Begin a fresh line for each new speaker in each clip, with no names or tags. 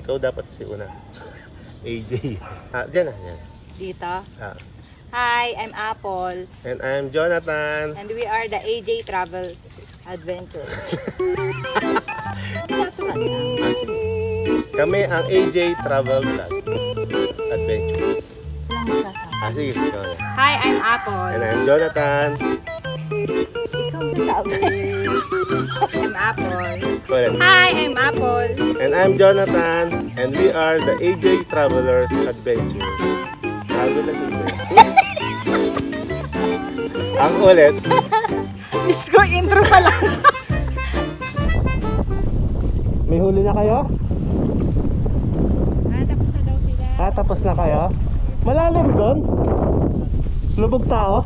Ikaw dapat si una. AJ. Diyan na. Diyan.
Dito.
Ah.
Hi, I'm Apple.
And I'm Jonathan.
And we are the AJ Travel Adventure. Natural lang.
Sige. Kami ang AJ Travel Vlog Adventure.
Walang masasabi.
Sige. Ikaw na.
Hi, I'm Apple.
And I'm Jonathan.
Ikaw sasabi. I'm Apple.
Ulit.
Hi, I'm Apple.
And I'm Jonathan. And we are the AJ Travelers Adventure. Travelers Adventure. Ang ulit.
Diyos ko, intro pa lang.
May huli na kayo?
Tapos na daw sila.
Tapos na kayo? Malalim doon? Lubog tao?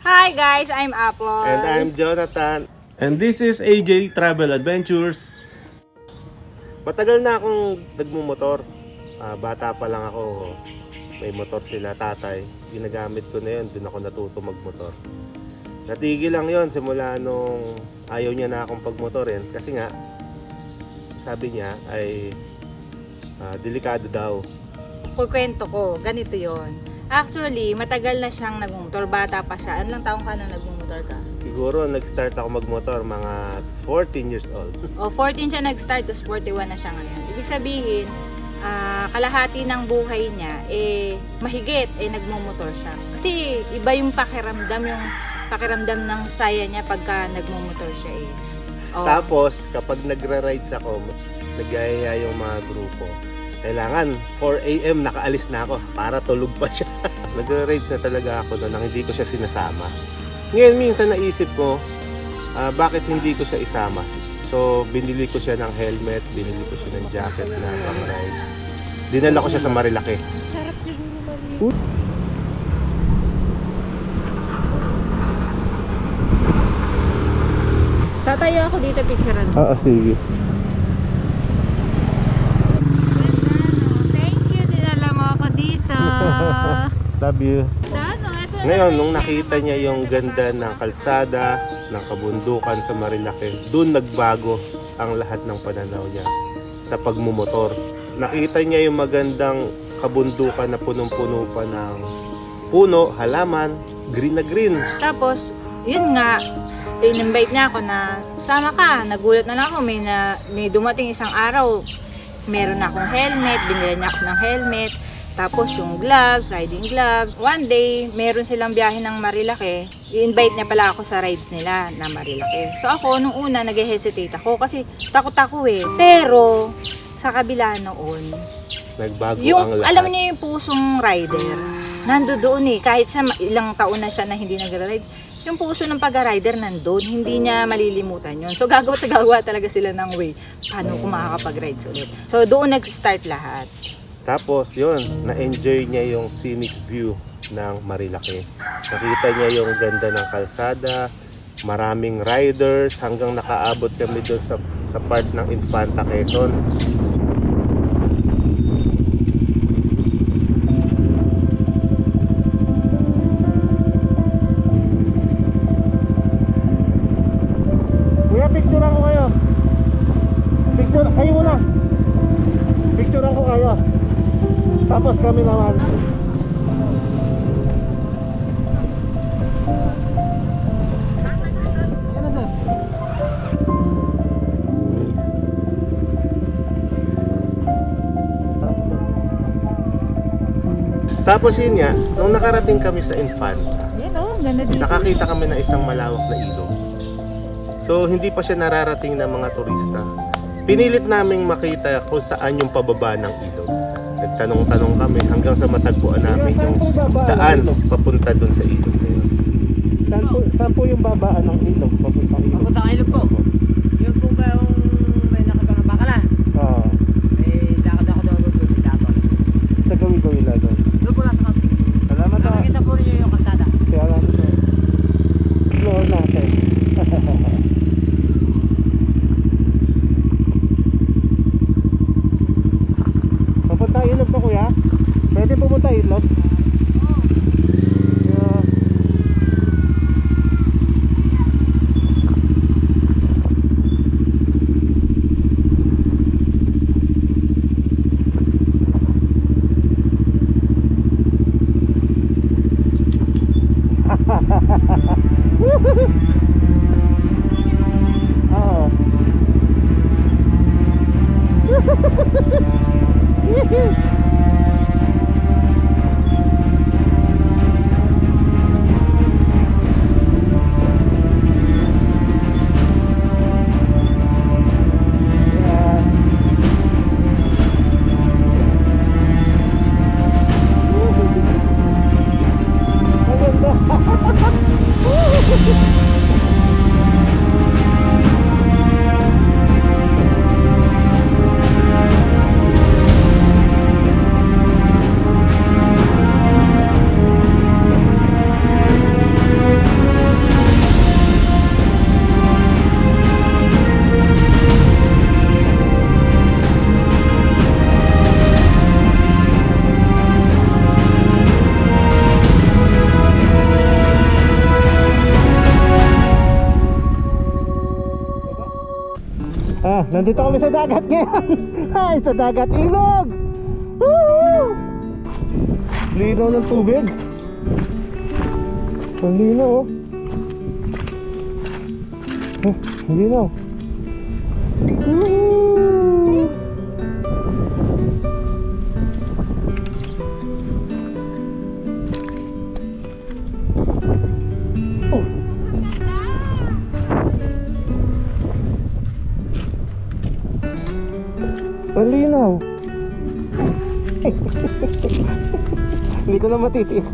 Hi guys, I'm Apple.
And I'm Jonathan. And this is AJ Travel Adventures. Matagal na akong nagmumotor. Bata pa lang ako, may motor sila tatay. Ginagamit ko na yun, doon ako natuto magmotor. Natigil lang yon simula nung ayaw niya na akong pagmotorin. Kasi nga, sabi niya ay delikado daw.
Kukwento ko, ganito yon. Actually, matagal na siyang nagmumotor. Bata pa siya. Anong taong ka na nagmumotor ka?
Siguro nag-start ako magmotor mga 14 years old.
O, 14 siya nag-start, tapos 41 na siya ngayon. Ibig sabihin, kalahati ng buhay niya, mahigit, nagmumotor siya. Kasi iba yung pakiramdam ng saya niya pagka nagmumotor siya O,
Tapos, kapag nagra-rides ako, nagyayaya yung mga grupo. Kailangan 4 AM nakaalis na ako para tulog pa siya. Nagra-rides na talaga ako nang hindi ko siya sinasama. Ngayon minsan naisip ko, bakit hindi ko siya isama? So binili ko siya ng helmet, binili ko siya ng jacket na pang-ride. Dinala ko siya sa Marilaki.
sarap siguro Maria. Tatayo ako dito, picturean.
Sige.
Thank you, dinala mo ako dito.
Love you.
Ito
Ngayon, nung nakita niya yung ganda ng kalsada, ng kabundukan sa Marilaki, doon nagbago ang lahat ng pananaw niya sa pagmumotor. Nakita niya yung magandang kabundukan na punong-puno pa ng puno, halaman, green na green.
Tapos, yun nga, in-invite niya ako na sama ka. Nagulat na lang ako, may dumating isang araw, meron na akong helmet, binila niya ako ng helmet. Tapos yung gloves, riding gloves. One day, meron silang biyahe ng Marilaki. I-invite niya pala ako sa rides nila na Marilaki. So ako, nung una, nag-hesitate ako kasi takot ako Pero, sa kabila noon,
Nagbago
yung,
ang lahat.
alam niyo yung pusong rider, nandoon kahit siya ilang taon na siya na hindi nag-rides, yung puso ng pag-rider nandoon, hindi niya malilimutan yun. So gagawa talaga sila ng way paano kung makakapag-rides ulit. So doon nag-start lahat.
Tapos yun, na-enjoy niya yung scenic view ng Marilaki. Nakita niya yung ganda ng kalsada, maraming riders, hanggang nakaabot kami doon sa part ng Infanta Quezon. Kuya, picturean ko kayo. Kayo muna. Picturean ko kayo. Tapos kami naman. Tapos yun nga, nung nakarating kami sa Infanta,
Yan ganda dito.
nakakita kami ng isang malawak na ilog. So hindi pa siya nararating ng mga turista. Pinilit naming makita kung saan yung pababa ng ilog. Nagtanong-tanong kami hanggang sa matagpuan namin yung daan papunta dun sa ilog na yun. Saan po yung babaan ng ilog? Papuntang ilog?
Papuntang ilog po. Yung po ba yung may nakatang bakala?
Oo.
Dakad-dakad ako doon. Tapos.
Sa gawi-gawi lang doon.
Doon po lang sa kapit.
Salamat ha.
Nakikita po rin yung kalsada.
Kaya lang ito. Floor natin. nandito kami sa dagat ngayon. Ay, sa dagat ilog. Woo! Linaw ng tubig. Ang linaw, oh. Oh, ang linaw. Woo! Oh. Ang linaw. Hindi ko na matitiis.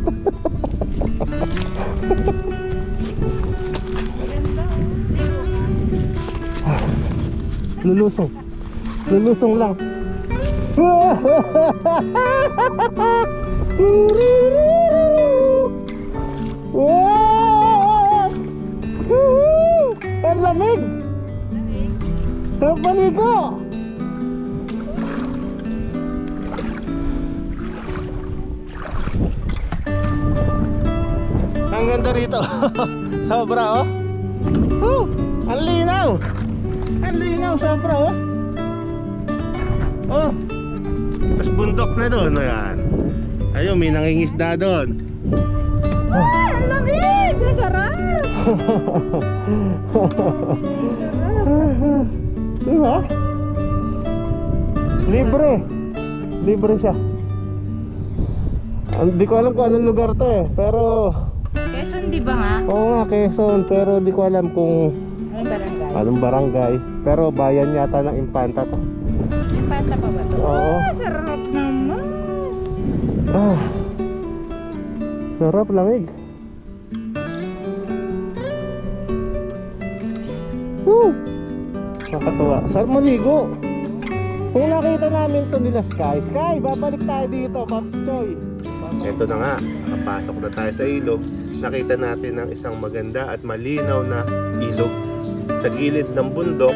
Lulusong. Lulusong lang. Ang lamig. Sarap maligo. Ang ganda rito. Sobra, oh. Ang linaw. Ang linaw, sobra, oh. Oh. Tapos bundok na doon, ayan. Ayun, may nangingisda doon.
Ay, ang lamig! Ang sarap!
Diba? Libre. Libre siya. Hindi ko alam kung anong lugar to, eh. Pero
Quezon, di ba nga?
oo nga, Quezon. Pero di ko alam kung
Anong barangay?
anong barangay. Pero bayan yata ng Infanta to.
Pata pa ba ito?
Oo.
Sarap naman!
Ah. Sarap, lamig. Woo! Nakakatuwa. Sarap maligo. Kung nakita namin to nila Sky, babalik tayo dito, Pops Choy. Ito na nga, nakapasok na tayo sa ilog. Nakita natin ang isang maganda at malinaw na ilog sa gilid ng bundok.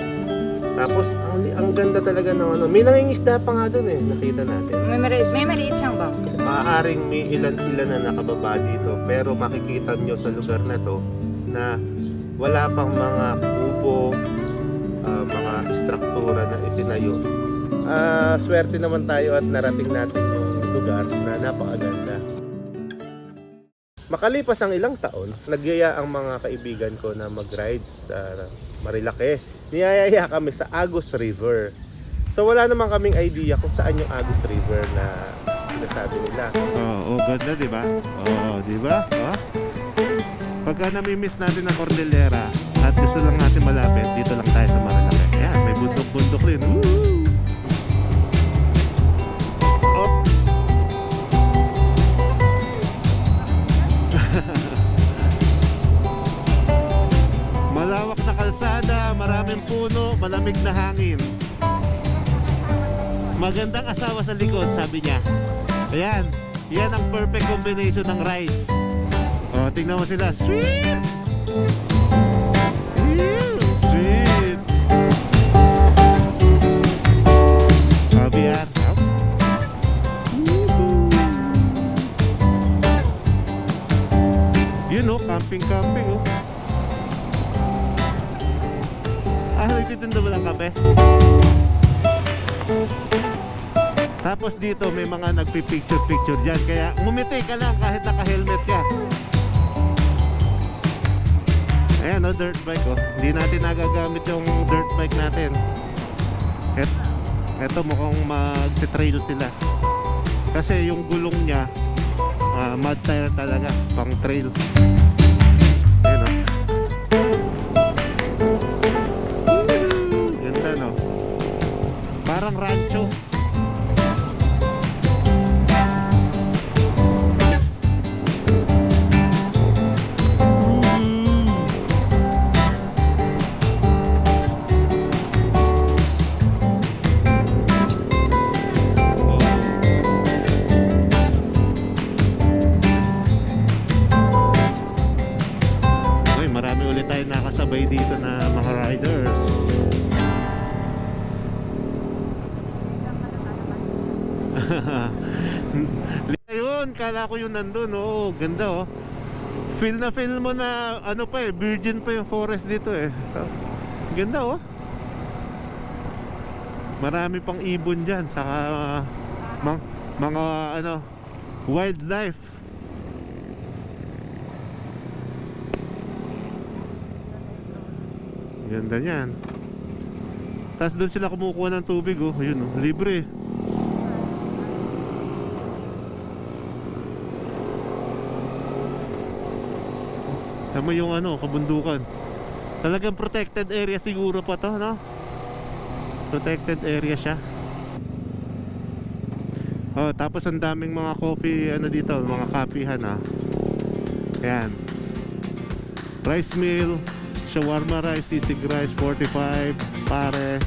Tapos ang ganda talaga ng ano. May nangingisda pa nga doon, eh, nakita natin.
May maliit siyang bangko.
Maaaring may ilan-ilan na nakababa dito, pero makikita nyo sa lugar na to na wala pang mga kubo, mga istruktura na itinayo. Swerte naman tayo at narating natin yung lugar na napakaganda. Makalipas ang ilang taon, nagyaya ang mga kaibigan ko na mag-rides sa Marilake. Niyayaya kami sa Agus River. So wala naman kaming idea kung saan yung Agus River na sinasabi nila. Oo, ganda, di ba? Oo, di ba? Oh. Pagka nami-miss natin ang Cordillera at gusto lang natin malapit, dito lang tayo sa Marilake. Ayan, may bundok-bundok rin. Woo! Oh. Malawak na kalsada, maraming puno, malamig na hangin. Magandang asawa sa likod, sabi niya. Ayan, yan ang perfect combination ng rides. O, tingnan mo sila. Sweet! Sweet! Sabi yan. Yun, oh, camping-camping, oh. Nagtitinda ba ng kape? Tapos dito may mga nagpipicture-picture dyan. Kaya ngumiti ka lang kahit naka-helmet ka. Ayan, oh, dirt bike, oh. Hindi natin nagagamit yung dirt bike natin. Eto mukhang mag-trail sila. Kasi yung gulong niya mud tire talaga, pang trail. Ayan, oh. Ganda, no? Parang rancho. Nakasabay dito na mga riders. Ayun, kala ko yung nandun. Oo, ganda, oh. Feel na feel mo na ano pa, eh, virgin pa yung forest dito, eh. Ganda, oh. Marami pang ibon dyan, saka mga ano, wildlife. Ganda yan. Tapos doon sila kumukuha ng tubig, oh. Ayun, oh, libre. Tama yung ano, kabundukan. Talagang protected area siguro pa to, no? Protected area siya. Oh, tapos ang daming mga coffee ano dito, mga kapihan ah. Ayan. Rice mill, shawarma rice, sisig rice, 45, pares.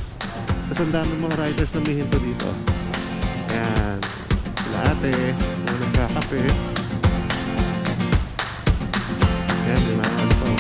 Tapos ang daming mga riders na mihinto dito. Ayan. Latte, mga nagkakape. Ayan, di ba? Ano to?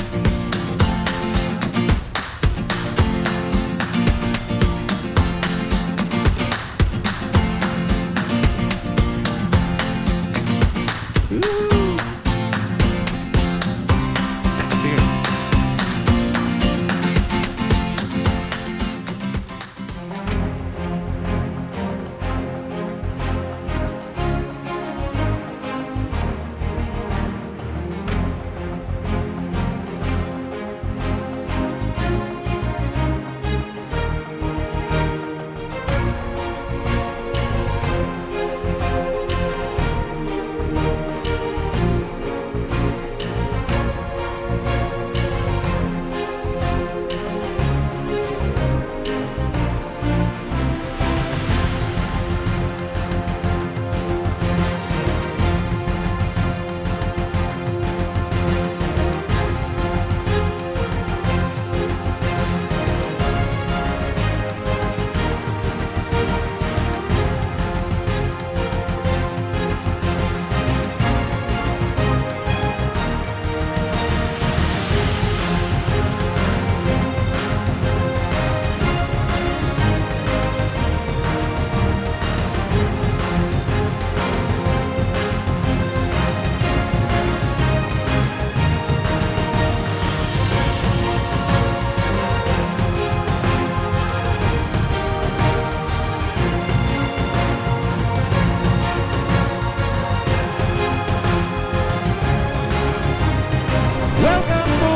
Welcome to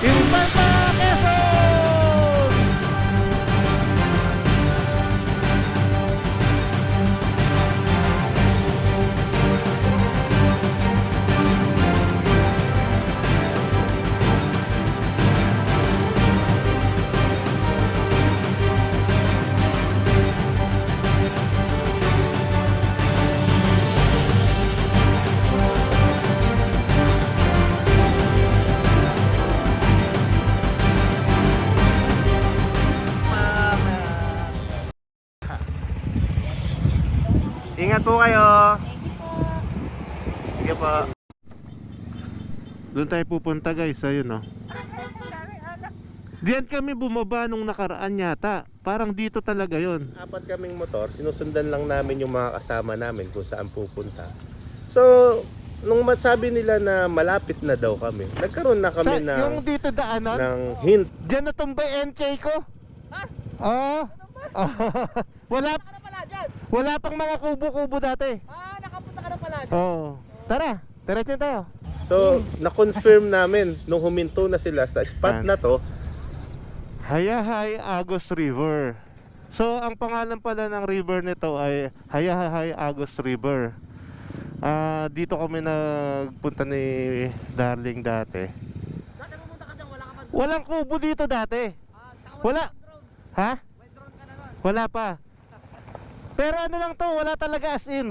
Infanta, Quezon! Ingat po kayo. Sige po. Doon tayo pupunta guys, ayun oh. Diyan kami bumaba nung nakaraan yata. Parang dito talaga yon. Apat kaming motor, sinusundan lang namin yung mga kasama namin kung saan pupunta. So, nung masabi nila na malapit na daw kami, nagkaroon na kami
Yung dito daanan?
ng hint.
Diyan natumbay NK ko? Oo. Wala pang mga kubo-kubo dati.
Nakapunta ka na pala.
Oo. Tara, diretso tayo.
So, na-confirm namin nung huminto na sila sa spot na to.
Hayahay Agos River. So, ang pangalan pala ng river nito ay Hayahay Agos River. Dito kami nagpunta ni Darling dati.
Dati pumunta ka dyan, wala ka man.
Walang kubo dito dati. Wala. Ha? Wala pa. Pero ano lang to, wala talaga as in.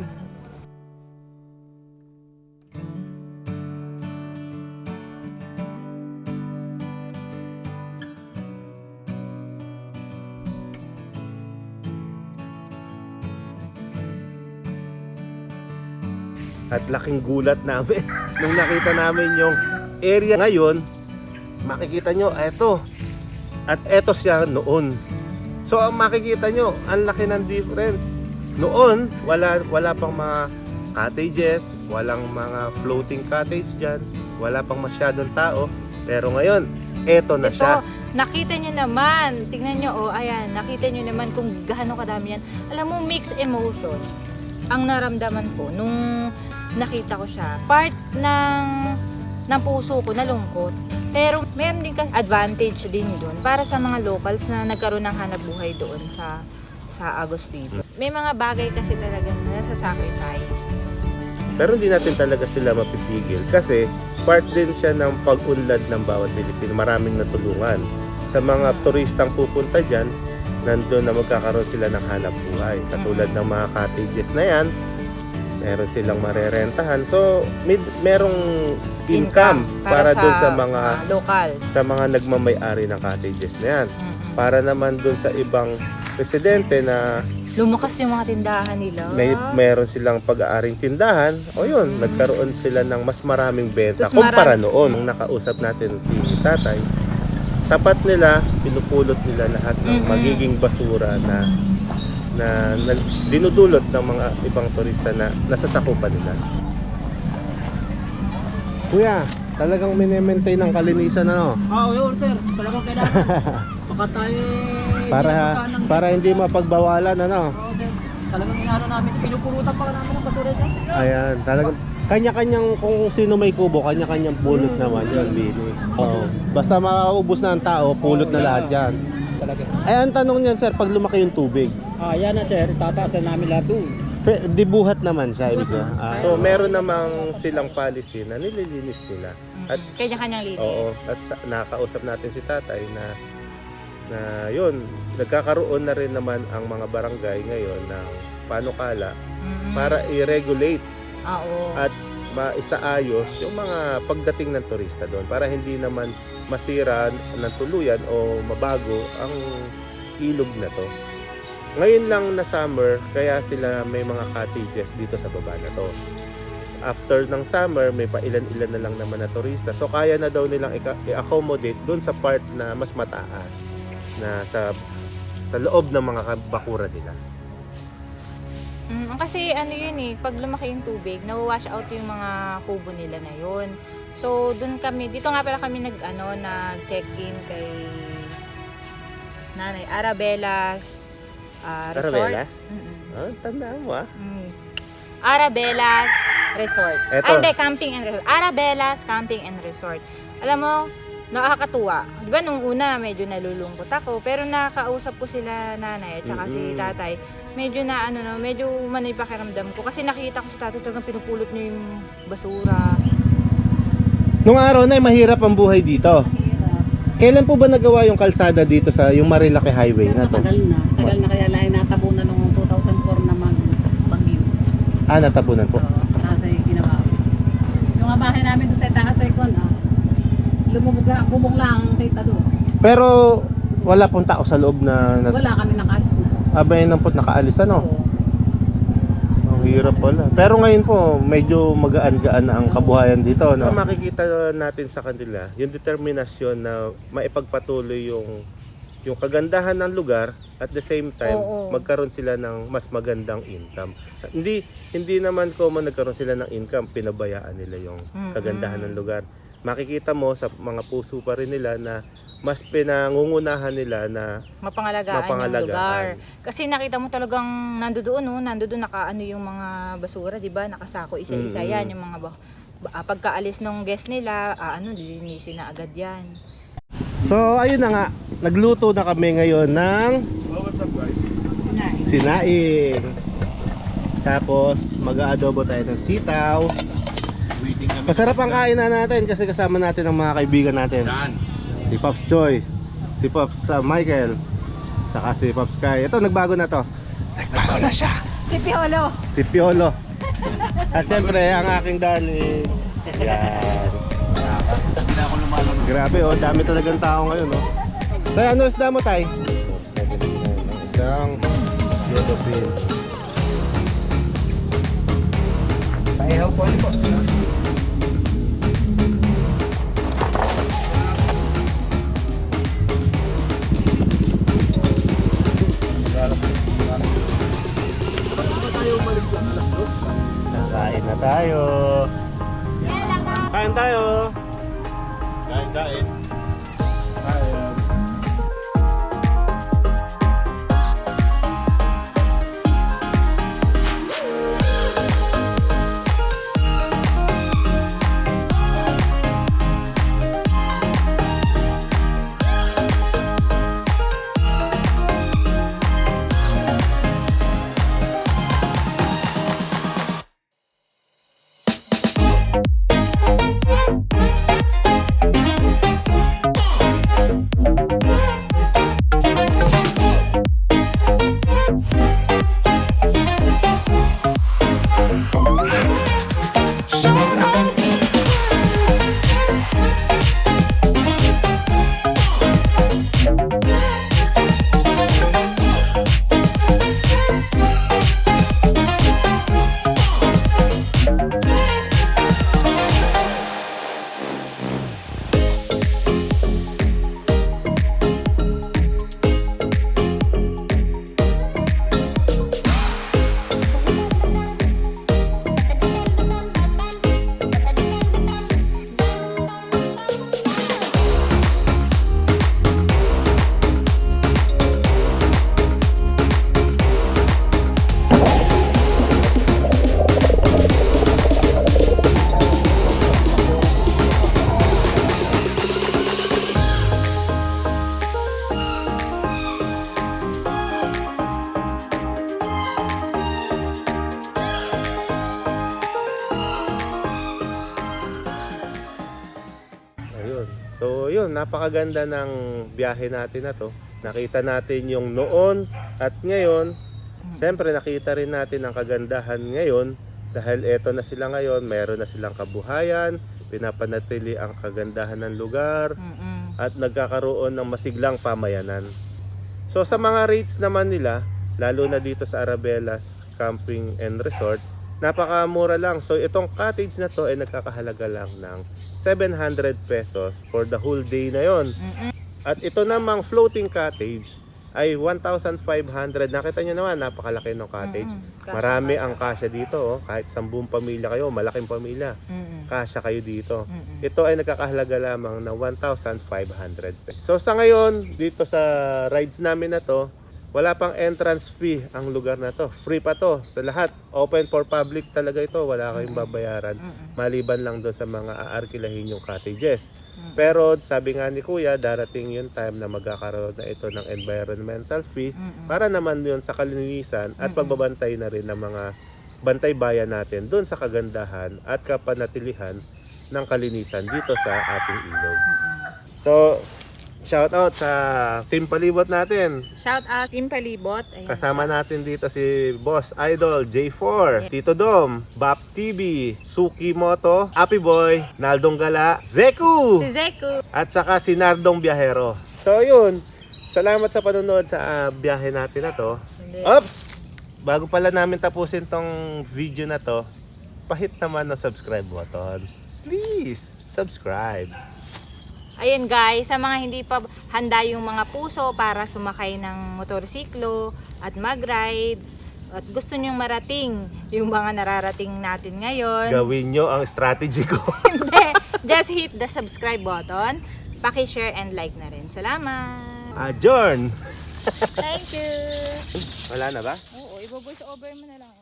At laking gulat namin nung nakita namin yung area ngayon. Makikita nyo, eto. At eto siya noon. So ang makikita nyo, ang laki ng difference. Noon, wala pang mga cottages, walang mga floating cottage dyan, wala pang masyadong tao. Pero ngayon, eto na siya.
nakita nyo naman, tingnan nyo, ayan, nakita nyo naman kung gaano kadami yan. Alam mo, mixed emotion ang naramdaman ko nung nakita ko siya. Part ng puso ko, nalungkot. Pero meron din kasi advantage din doon para sa mga locals na nagkaroon ng hanap buhay doon sa Agos River. May mga bagay kasi talaga na sasacrifice.
Pero hindi natin talaga sila mapipigil kasi part din siya ng pag-unlad ng bawat Pilipino. Maraming natulungan. Sa mga turistang pupunta dyan, nandun na magkakaroon sila ng hanap buhay. Katulad ng mga cottages na yan, meron silang marerentahan. So, merong income para dun sa mga
locals.
Sa mga nagmamay-ari ng cottages na yan. Para naman dun sa ibang residente na
lumakas yung mga tindahan nila.
Meron silang pag-aaring tindahan, o yun, nagkaroon sila ng mas maraming benta
Tapos
kumpara noon. Nung nakausap natin si tatay, tapat nila, pinupulot nila lahat ng magiging basura na dinudulot ng mga ibang turista na nasasakupan nila. Kuya, talagang mini-maintain ang kalinisan, ano?
Oo, yun sir. Talagang kailangan. Baka tayo
Para hindi mapagbawalan, ano?
Oo sir. Talagang inano namin. Pinupurutan pa namin ng basura sir.
Ayan, talagang kanya-kanyang kung sino may kubo, kanya-kanyang pulot naman yun, linis. Oo. Basta maubos na ang tao, pulot na lahat yan.
Talaga.
Ay, ang tanong niyan, sir, pag lumaki yung tubig,
Yan na sir. Tataas na namin lahat doon.
di buhat naman siya, ibig sabihin. So, meron namang silang policy na nililinis nila. At
Kanya-kanyang linis.
oo, at nakakausap natin si tatay na yun, nagkakaroon na rin naman ang mga barangay ngayon ng panukala para i-regulate
Oo.
at maisaayos yung mga pagdating ng turista doon para hindi naman masira ng tuluyan o mabago ang ilog na to. Ngayon lang na summer, kaya sila may mga cottages dito sa baba na to. After ng summer, may pailan-ilan na lang naman na turista. So kaya na daw nilang i-accommodate doon sa part na mas mataas na sa loob ng mga bakura nila.
Kasi ano yun eh, pag lumaki yung tubig, nawawash out yung mga kubo nila na yun. So doon kami, dito nga pala kami nag-check-in kay Nanay Arabella's Resort.
Arabella's? Tandaan mo ah.
Arabella's Resort.
Eto.
Hindi, Camping and Resort. Arabella's Camping and Resort. Alam mo, nakakatuwa. Di ba nung una medyo nalulungkot ako, pero nakakausap ko sila nanay at saka si tatay. Medyo na medyo manay pakiramdam ko kasi nakita ko si tatay talagang pinupulot niya yung basura.
Nung araw na mahirap ang buhay dito. Kailan po ba nagawa yung kalsada dito sa yung Marilaki Highway na to?
Tagal na kaya lang natabunan noong 2004 naman bagyo.
Natabunan po.
Kasi ginawa. Yung nga bahay namin doon sa taas sa ikon, bubong lang kita doon.
Pero wala pong tao sa loob na
Wala kami nakaalis na.
abay nang po nakaalis, ano?
Oo.
Ang hirap pala. Pero ngayon po, medyo magaan-gaan na ang kabuhayan dito, no? Makikita natin sa kanila yung determinasyon na maipagpatuloy yung kagandahan ng lugar at the same time magkaroon sila ng mas magandang income. Hindi naman common nagkaroon sila ng income, pinabayaan nila yung kagandahan ng lugar. Makikita mo sa mga puso pa rin nila na mas pinangungunahan nila na
Mapangalagaan yung lugar. Kasi nakita mo talagang nandoon nakaano yung mga basura, 'di ba? Nakasako isa-isa yan yung mga pagkaalis ng guest nila, lilinisin na agad yan.
So ayun na nga, nagluto na kami ngayon ng sinaing. Tapos mag-aadobo tayo ng sitaw. Masarap ang kainan natin kasi kasama natin ang mga kaibigan natin. Si Pops Joy, si Pops Michael, saka si Pops Kai. Ito, nagbago na to. Nagbago na siya.
Si Piolo.
Si Piolo. At syempre, ang aking darling. Yan. Grabe oh, dami talagang tao ngayon oh. Tay, ano isda mo tay? Isang yellowfin. Paihaw po po. Kain na tayo. Kain tayo. Kain. Ayan. Ayun. So yun, napakaganda ng biyahe natin na to. Nakita natin yung noon at ngayon. Siyempre nakita rin natin ang kagandahan ngayon dahil eto na sila ngayon, meron na silang kabuhayan, pinapanatili ang kagandahan ng lugar at nagkakaroon ng masiglang pamayanan. So sa mga rates naman nila, lalo na dito sa Arabella's Camping and Resort, napakamura lang. So itong cottage na to ay nagkakahalaga lang ng 700 pesos for the whole day na yon. At ito namang floating cottage ay 1,500. Nakita nyo naman, napakalaki ng cottage. Marami ang kasya dito. Oh. Kahit 10 pamilya kayo, malaking pamilya, kasya kayo dito. Ito ay nagkakahalaga lamang ng 1,500 pesos. So sa ngayon, dito sa rides namin na to, wala pang entrance fee ang lugar na to. Free pa to sa lahat. Open for public talaga ito. Wala kayong babayaran. Maliban lang doon sa mga aarkilahin yung cottages. Pero sabi nga ni Kuya, darating yung time na magkakaroon na ito ng environmental fee para naman yun sa kalinisan at pagbabantay na rin ng mga bantay bayan natin doon sa kagandahan at kapanatilihan ng kalinisan dito sa ating ilog. So, shout out sa Team Palibot natin.
Shout out Team Palibot. Ayan.
Kasama natin dito si Boss Idol J4, Tito Dom, Bap TV, Suki Moto, Happy Boy, Naldong Gala, Zeku,
Si Zeku.
at saka si Nardong Biyahero. So yun, salamat sa panonood sa biyahe natin na to. Oops! Bago pala namin tapusin tong video na to, pahit naman ng subscribe button. Please, subscribe.
Ayan guys, sa mga hindi pa handa yung mga puso para sumakay ng motorsiklo at mag-rides at gusto nyong marating yung mga nararating natin ngayon,
Gawin nyo ang strategy ko.
hindi, just hit the subscribe button, paki-share and like na rin. Salamat!
Adjourn!
Thank you!
Wala na ba?
Oo, i-voice over mo na lang.